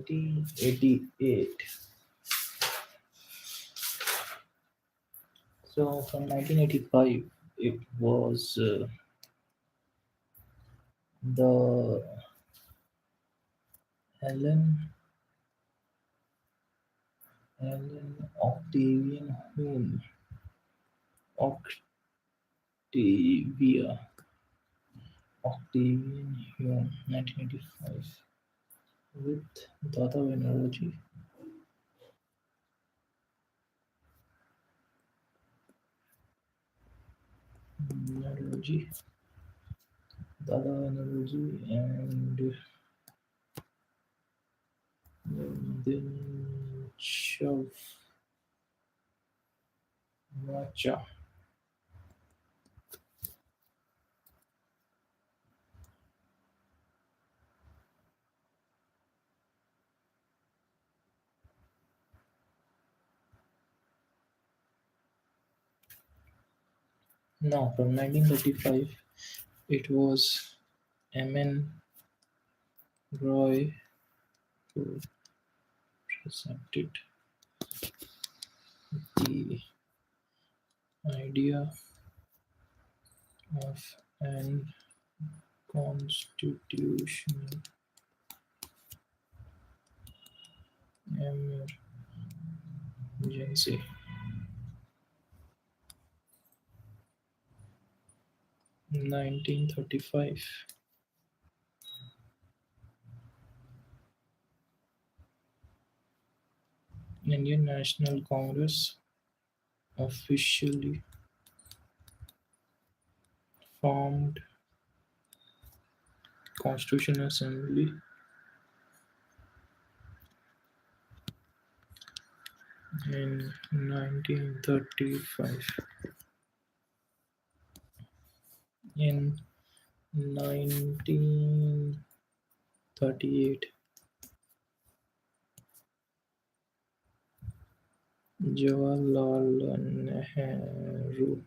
1988. So from 1985, it was the Helen Octavian Hume, Octavia Octavian Hume, 1985, with Data Energy. Energy, Data Energy, and then Shav Macha. No, from 1935, it was M.N. Roy who presented the idea of an constitutional emergency. 1935. Indian National Congress officially formed Constitutional Assembly in 1935. In 1938, Jawaharlal Nehru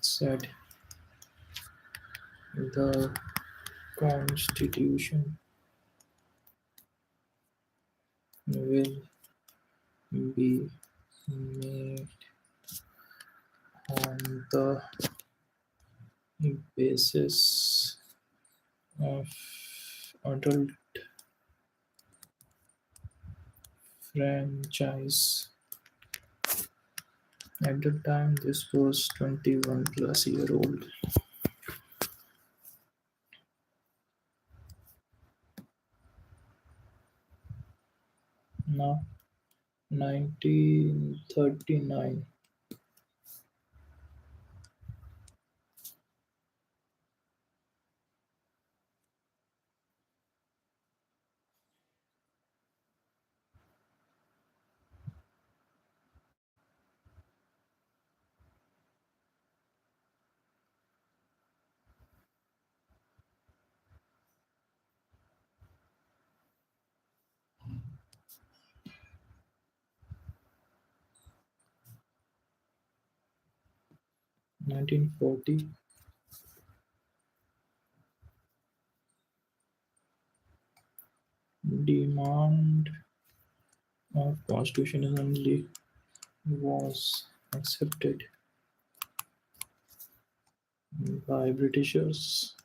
said the Constitution will be made on the basis of adult franchise. At the time, this was 21 plus year old. Now, 1939. 1940, demand of constitutional assembly was accepted by Britishers.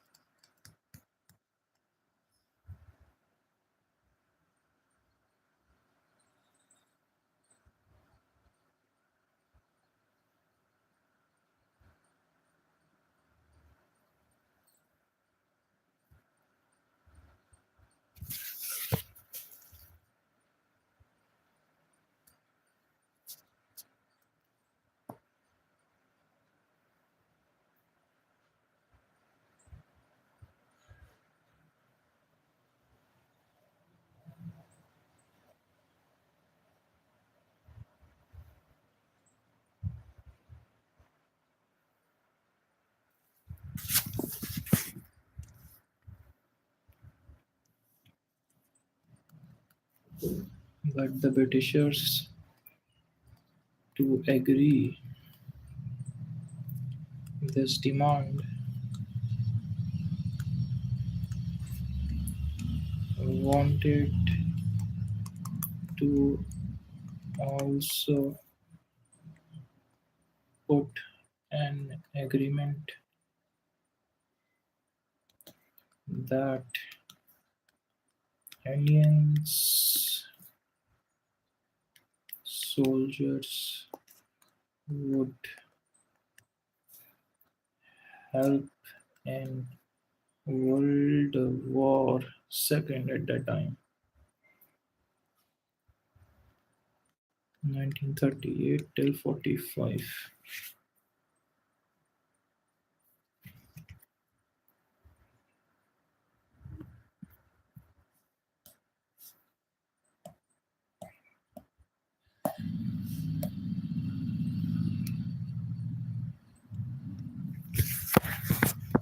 but the Britishers to agree this demand wanted to also put an agreement that Indians soldiers would help in World War II at that time, 1938 till 45.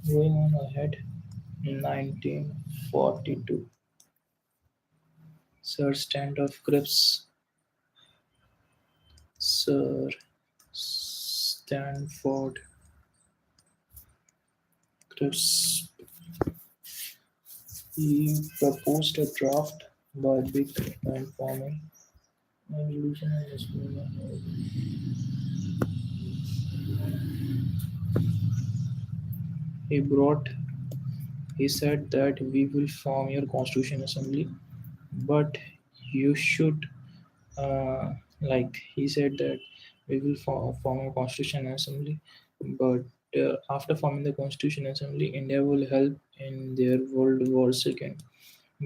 Going on ahead, 1942, Sir Stanhope Cripps, Sir Stanford Cripps, he proposed a draft by Big and forming resolution and he brought he said that we will form your constitution assembly, but you should like he said that we will form a constitution assembly, but after forming the constitution assembly, India will help in their World War II.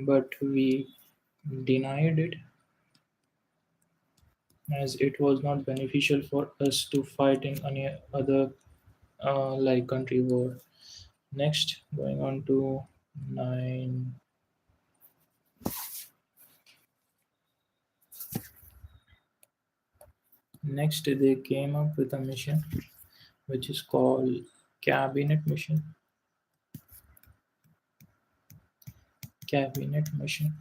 But we denied it as it was not beneficial for us to fight in any other like country war. Next, going on to nine. Next, they came up with a mission which is called cabinet mission. Cabinet mission,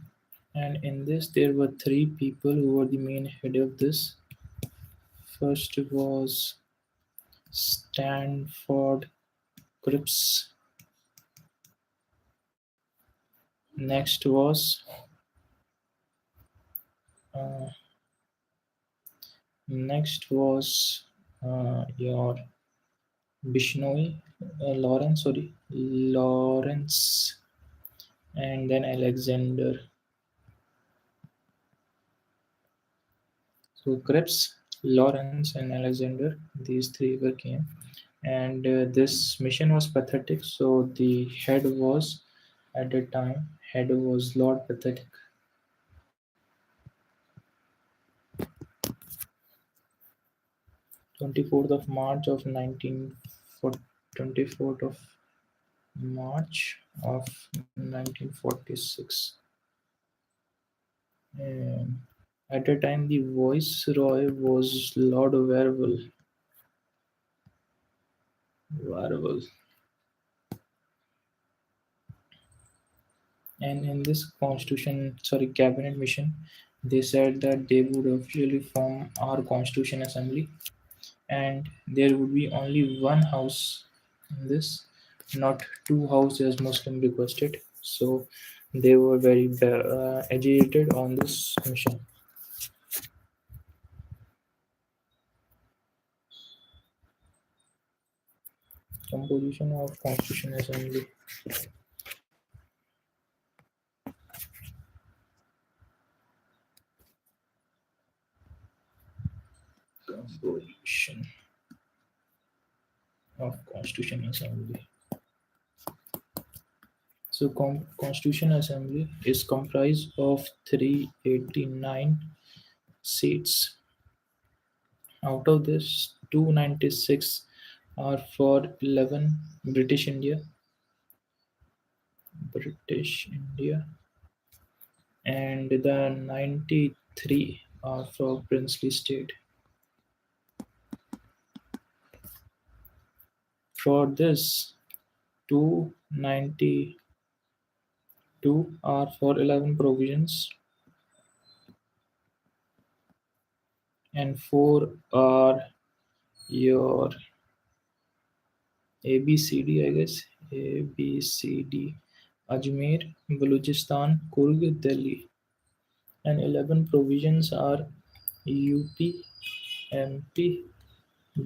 and in this there were three people who were the main head of this. First was Stanford Cripps. Next was uh, your Bishnoi, Lawrence, and then Alexander. So Cripps, Lawrence, and Alexander, these three were came, and this mission was pathetic. So the head was at the time head was Lord Pathetic. 24th of March of 24th of March of 1946. And at the time, the viceroy was Lord Werville. Werville. And in this cabinet mission, they said that they would officially form our constitution assembly, and there would be only one house in this, not two houses as Muslim requested. So they were very agitated on this mission. Composition of Constitution Assembly. Composition of Constitution Assembly. So Constitution Assembly is comprised of 389 seats. Out of this, 296 are for 11 British India, and the 93 are for princely state. For this, 292 are for 11 provisions, and four are your ABCD, I guess. ABCD: Ajmer, Balochistan, Kurg, Delhi. And 11 provisions are UP, MP,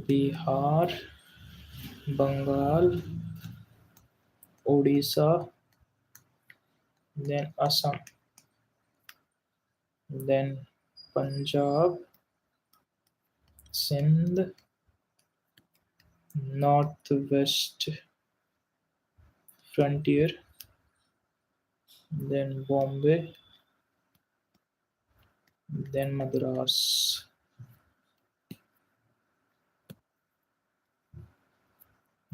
Bihar, Bengal, Odisha, then Assam, then Punjab, Sindh, Northwest Frontier, then Bombay, then Madras.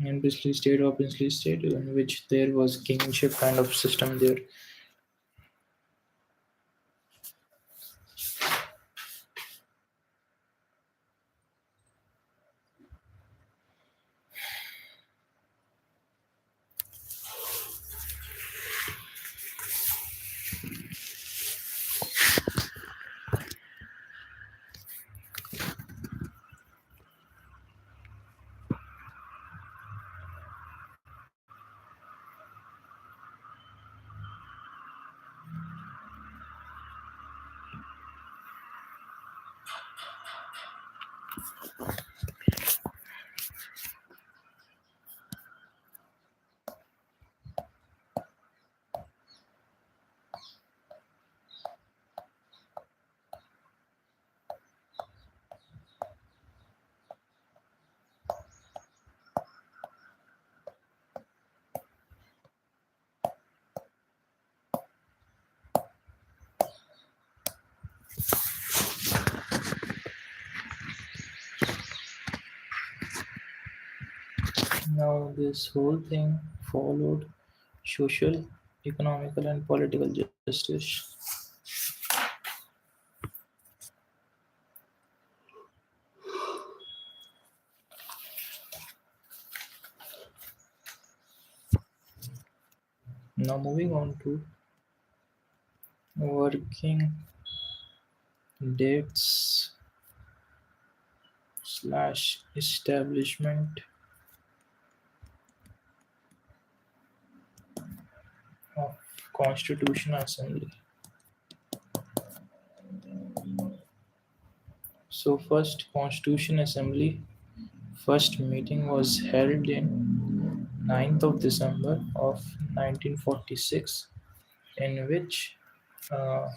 And princely state, in which there was kingship kind of system there. Now this whole thing followed social, economical, and political justice. Now moving on to working dates slash establishment of Constitutional Assembly. So first Constitution Assembly first meeting was held in 9th of December of 1946, in which uh,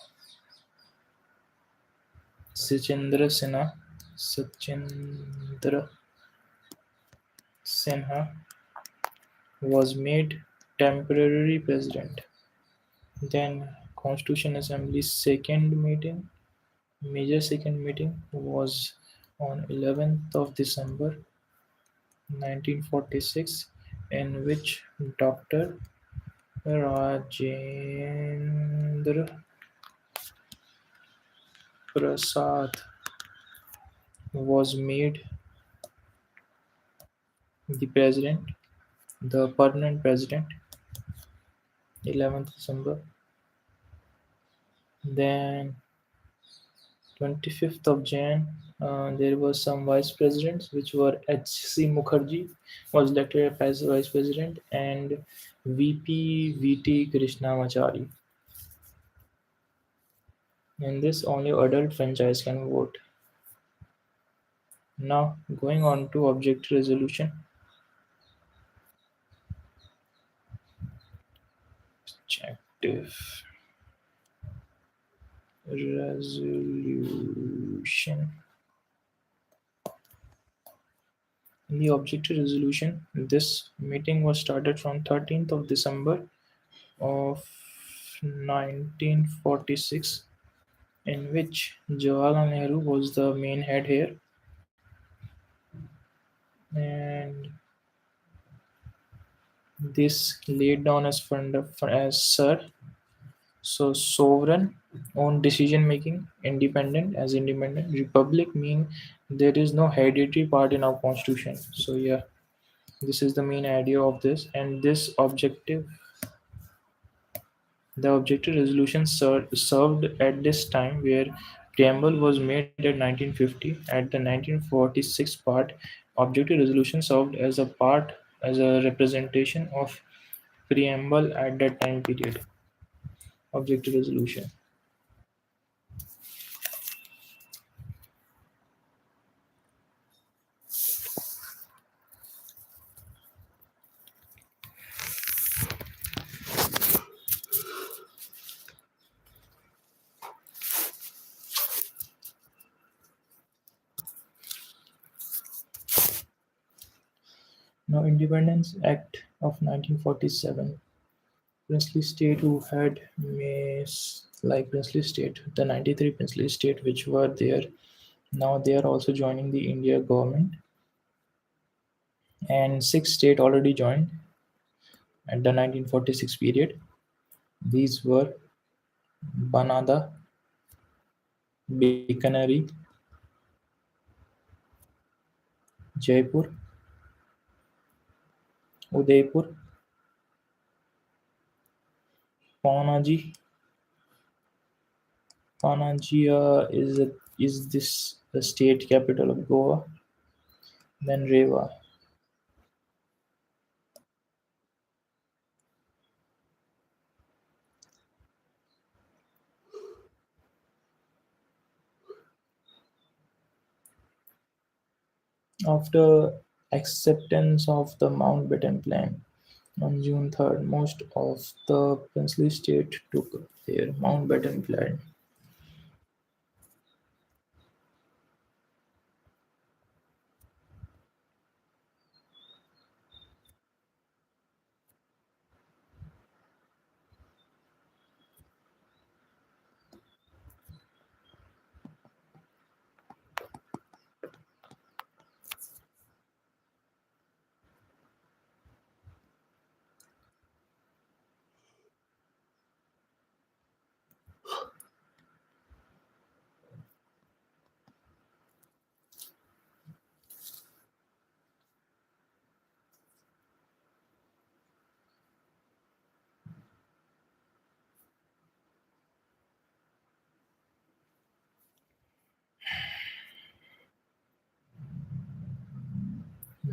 Sachendra Sinha Sachendra Sinha was made temporary president. Then Constitution Assembly's major second meeting was on 11th of December 1946, in which Dr. Rajendra Prasad was made the president, the permanent president, 11th December. Then 25th of Jan, there was some vice presidents, which were H.C. Mukherjee was elected as vice president, and VP V.T. Krishnamachari. In this, only adult franchise can vote. Now, going on to objective resolution. Objective resolution. In the objective resolution, this meeting was started from 13th of December of 1946, in which Jawaharlal Nehru was the main head here, and this laid down as Sir. So sovereign, own decision making, independent. Republic mean there is no hereditary part in our constitution. So yeah, this is the main idea of this, and the objective resolution served at this time where Preamble was made at 1950. At the 1946 part, objective resolution served as a representation of preamble at that time period. Objective resolution. Now, Independence Act of 1947. Princely state who had like princely state, the 93 princely state which were there, now they are also joining the India government, and six state already joined at the 1946 period. These were Banada, Bikaner, Jaipur, Udaipur, Panaji. Is this the state capital of Goa? Then Rewa. After acceptance of the Mountbatten Plan on June 3rd, most of the princely state took their Mountbatten Plan.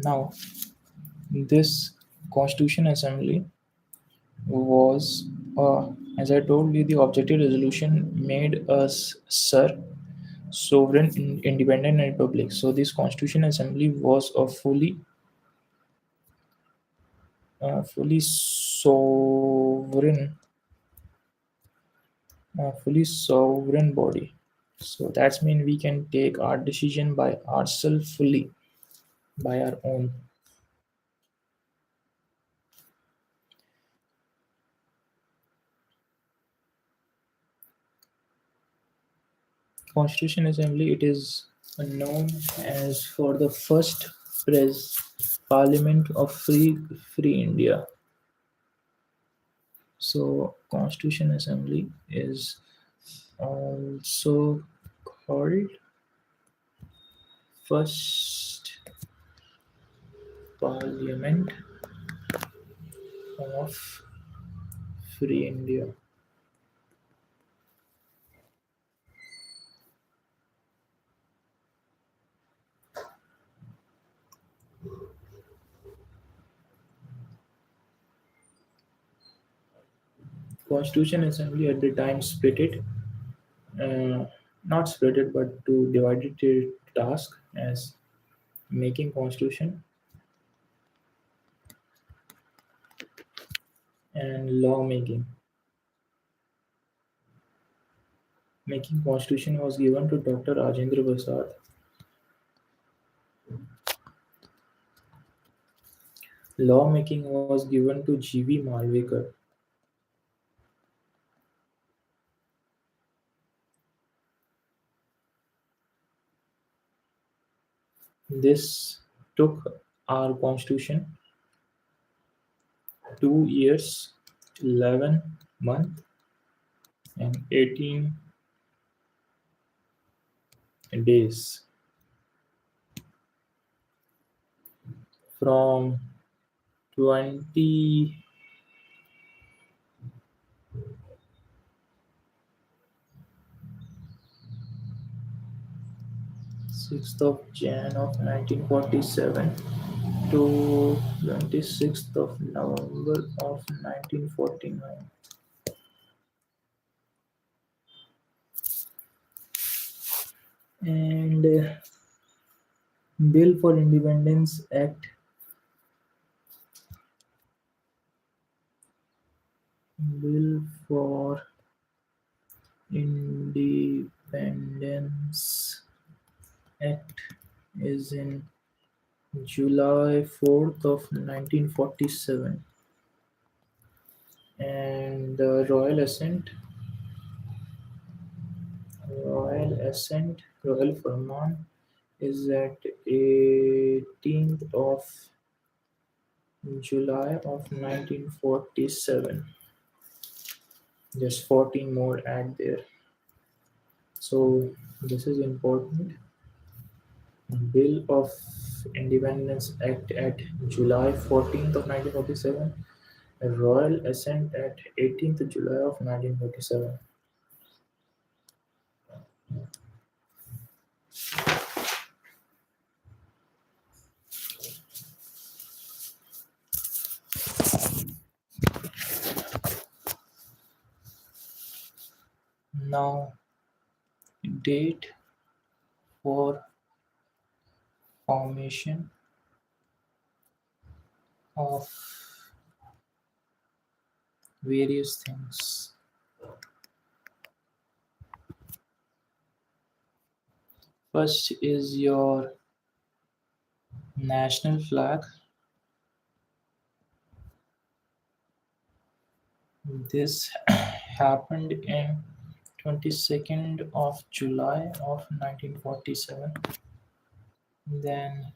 Now, this Constitution Assembly was, as I told you, the objective resolution made us sovereign, independent republic. So this Constitution Assembly was fully fully sovereign body. So that's mean we can take our decision by ourselves fully, by our own. Constitution Assembly, it is known as for the first pres parliament of free India. So Constitution Assembly is also called first parliament of free India. Constitution Assembly at the time split it, uh, not split it, but to divide it to task as making constitution and lawmaking. Making constitution was given to Dr. Rajendra Prasad. Lawmaking was given to G.V. Malvekar. This took our constitution 2 years, 11 months, and 18 days from 20 6th of Jan of 1947 to 26th of November of 1949. And Bill for Independence Act, Bill for Independence Act is in July 4th of 1947, and the Royal Furman is at 18th of July of 1947. Just 14 more add there. So this is important. Bill of Independence Act at July 14th of 1947. Royal Assent at 18th July of 1947. Now, date for formation of various things. First is your national flag. This happened in 22nd of July of 1947. Then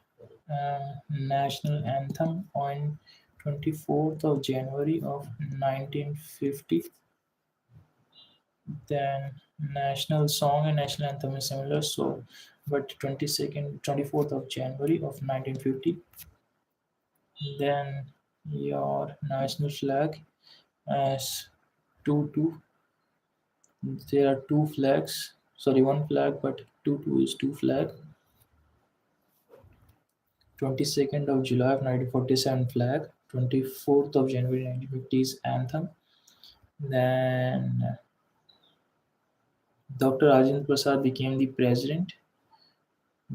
national anthem on 24th of January of 1950. Then national song and national anthem is similar, so but 22nd 24th of January of 1950. Then your national flag as two. There are two flags, sorry, one flag, but two is two flag. 22nd of July of 1947 flag, 24th of January 1950's anthem. Then Dr. Rajendra Prasad became the president.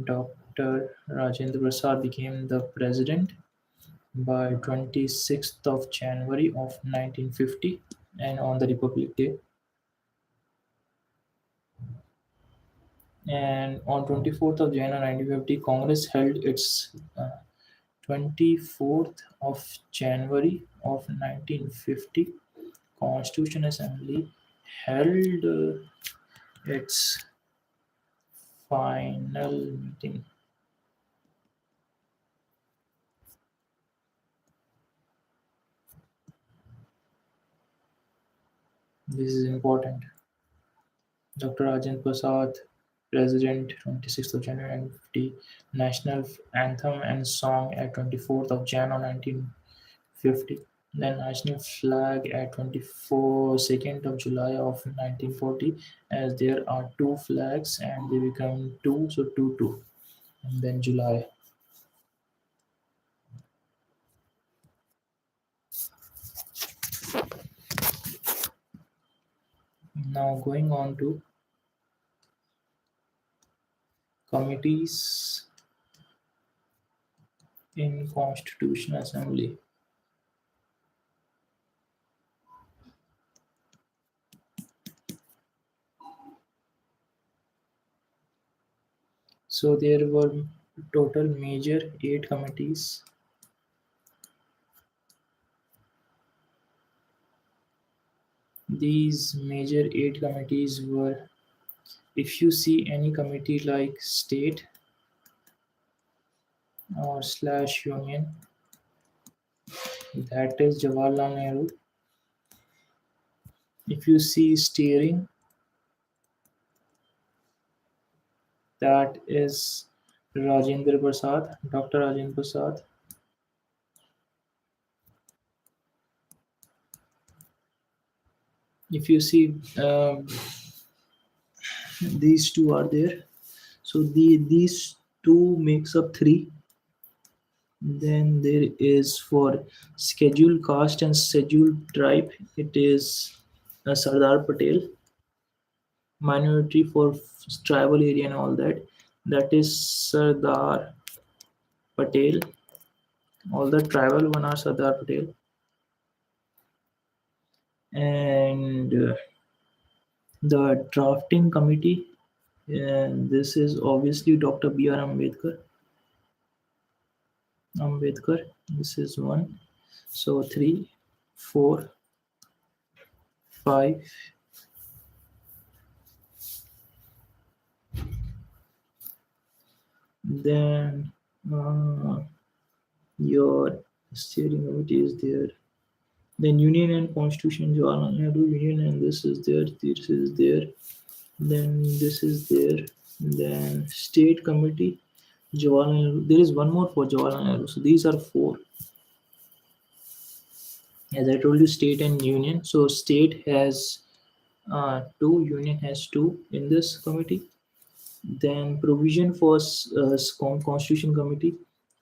Dr. Rajendra Prasad became the president by 26th of January of 1950 and on the Republic Day. And on 24th of January 1950, Congress held its 24th of January of 1950 Constitution Assembly held its final meeting. This is important. Dr. Rajendra Prasad, President, 26th of January 1950, National Anthem and Song at 24th of January 1950, then National Flag at 22nd of July of 1940, as there are two flags and they become two, so 2 2, and then July. Now going on to committees in Constitutional Assembly. So there were total major 8 committees. These major 8 committees were, if you see any committee like state or slash union, that is Jawaharlal Nehru. If you see steering, that is Rajendra Prasad, Dr. Rajendra Prasad. If you see these two are there, So these two makes up three. Then there is for scheduled caste and scheduled tribe, it is Sardar Patel. Minority for tribal area and all that, that is Sardar Patel. All the tribal one are Sardar Patel. And the drafting committee, and this is obviously Dr. B.R. Ambedkar. This is one. So three, four, five. Then your steering committee is there. Then Union and Constitution, Jawaharlal Nehru Union, and this is there. This is there. Then this is there. Then State Committee, Jawaharlal Nehru. There is one more for Jawaharlal Nehru. So these are four. As I told you, state and union. So state has two, union has two in this committee. Then provision for constitution committee.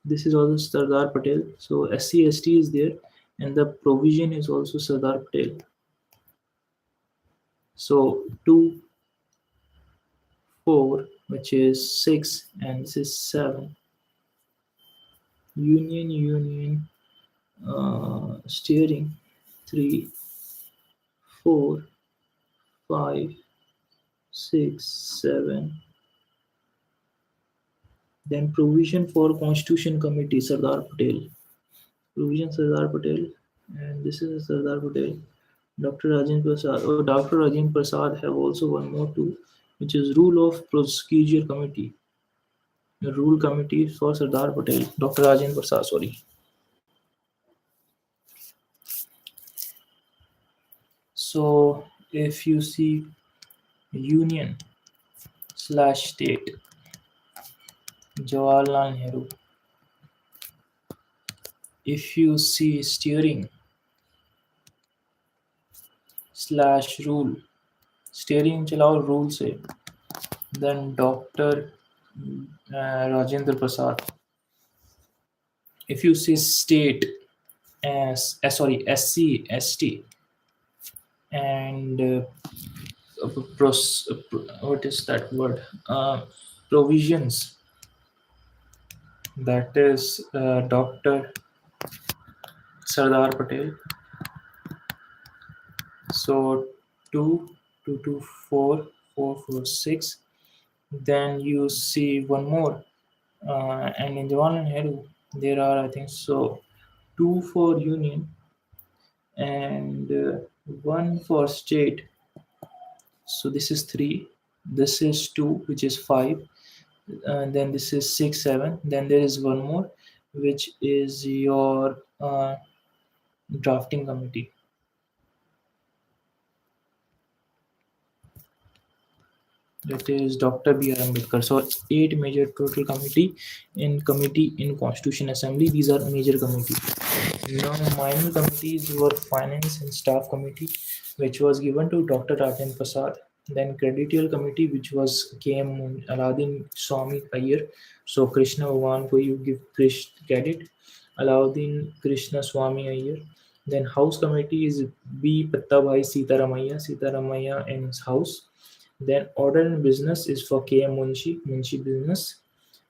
This is also Sardar Patel. So SC/ST is there, and the provision is also Sardar Patel. So 2, 4, which is 6, and this is 7. Union, steering 3, 4, 5, 6, 7. Then provision for Constitution Committee, Sardar Patel. Provision Sardar Patel, and this is Sardar Patel. Dr. Rajendra Prasad. Oh, Dr. Rajendra Prasad have also one more too, which is Rule of Procedure Committee. The Rule Committee for Sardar Patel, Dr. Rajendra Prasad. Sorry. So if you see Union slash State, Jawaharlal Nehru. If you see steering slash rule, steering चलाओ rule से, then Dr. Rajendra Prasad. If you see state as sorry SC/ST and what is that word? Provisions. That is Dr. Sardar Patel. So 2, 2, 2, 4, 4, 4, 6. Then you see one more, and in Jawaharlal Nehru there are, I think so, 2 for union and 1 for state. So this is 3. This is 2, which is 5. And then this is 6, 7. Then there is one more, which is your drafting committee. That is Dr. B.R. Ambedkar. So 8 major total committee in Constitution Assembly. These are major committees. Now minor committees were Finance and Staff Committee, which was given to Dr. Rajendra Prasad. Then Creditial Committee, which was came Aladdin Swami Iyer. So Krishna Bhagwan ko you give credit. Aladdin Krishna Swami Iyer. Then House Committee is B. Pattabhai Sitaramaiah and his house. Then Order and Business is for K.M. Munshi Business.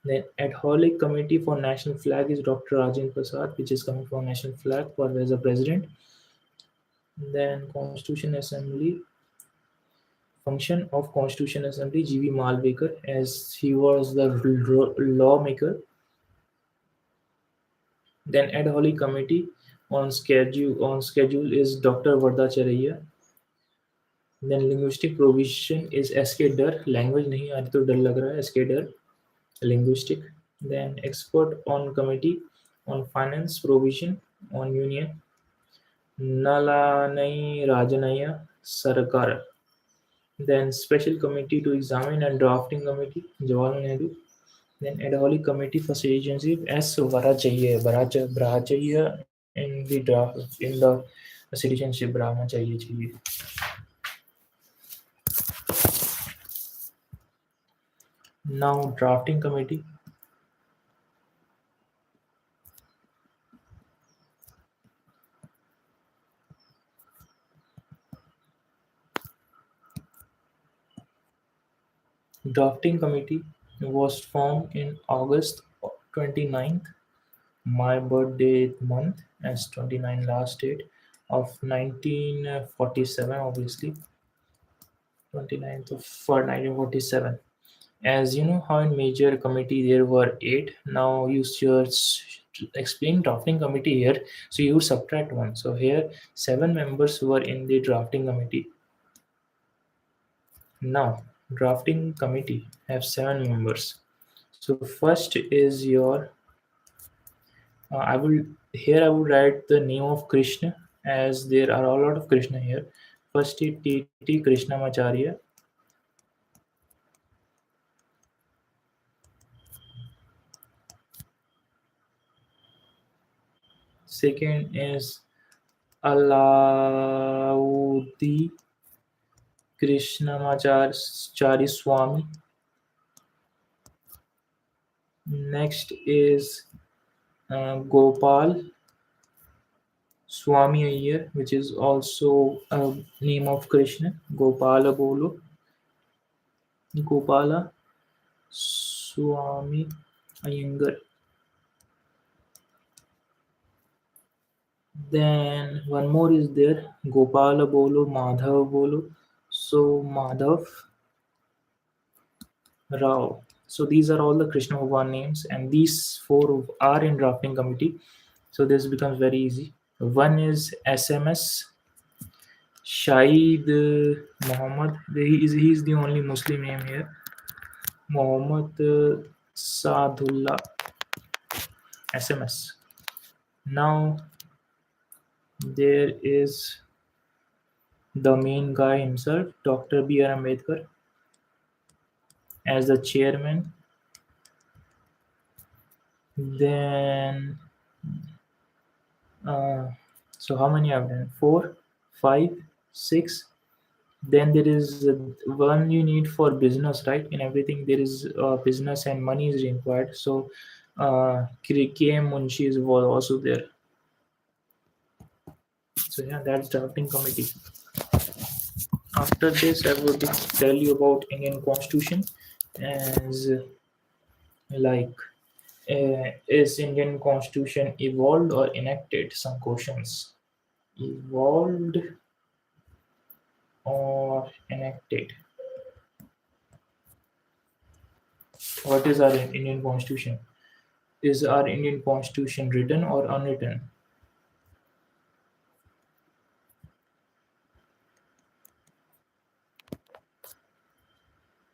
Then Ad Hoc Committee for National Flag is Dr. Rajendra Prasad, which is coming for National Flag for as a president. Then Constitution Assembly, function of Constitution Assembly, G.V. Malvekar, as he was the lawmaker. Then Ad Hoc Committee on schedule is Dr. Vardacharya. Then linguistic provision is SK Dar. Language नहीं आ रही तो डर लग रहा है. SK Dar, linguistic. Then expert on committee on finance provision on union, Nalanai Rajanaya Sarkar. Then special committee to examine and drafting committee, Jawaharlal Nehru. Then ad hoc committee for citizenship as Bharachaiya in the draft in the citizenship Brahma चाहिए. Now, drafting committee. Drafting committee was formed in August 29th, my birthday month, as 29 last date of 1947, obviously 29th of for 1947. As you know how in major committee there were eight, now you just explain drafting committee here, so you subtract one. So here seven members were in the drafting committee. Now drafting committee have seven members. So first is your I will here I would write the name of Krishna, as there are a lot of Krishna here. First is T.T. Krishnamacharya. Second is Alaudi Krishnamacharya Swami. Next is Gopal Swami Iyer, which is also a name of Krishna. Gopala Bolo. Gopala Swami Iyengar. Then one more is there, Gopala Bolo, Madhav Bolo. So Madhav Rao. So these are all the Krishna Bhagwan names, and these four are in drafting committee. So this becomes very easy. One is SMS Shahid Muhammad. He's the only Muslim name here. Muhammad Sadullah SMS. Now there is the main guy himself, Dr. B.R. Ambedkar, as the chairman. Then, uh, so how many I've done? Four, five, six. Then there is one you need for business, right? In everything there is business and money is required. So, KM Munshi was also there. So yeah, that's drafting committee. After this, I would tell you about Indian Constitution, as like is Indian Constitution evolved or enacted? Some questions. Evolved or enacted? What is our Indian Constitution? Is our Indian Constitution written or unwritten?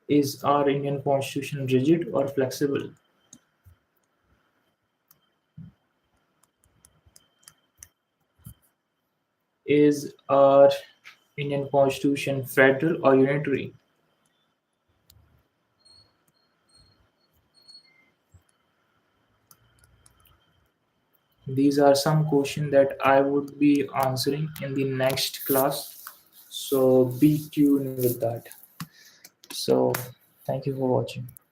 Is our Indian Constitution rigid or flexible? Is our Indian Constitution federal or unitary? These are some questions that I would be answering in the next class. So be tuned with that. So thank you for watching.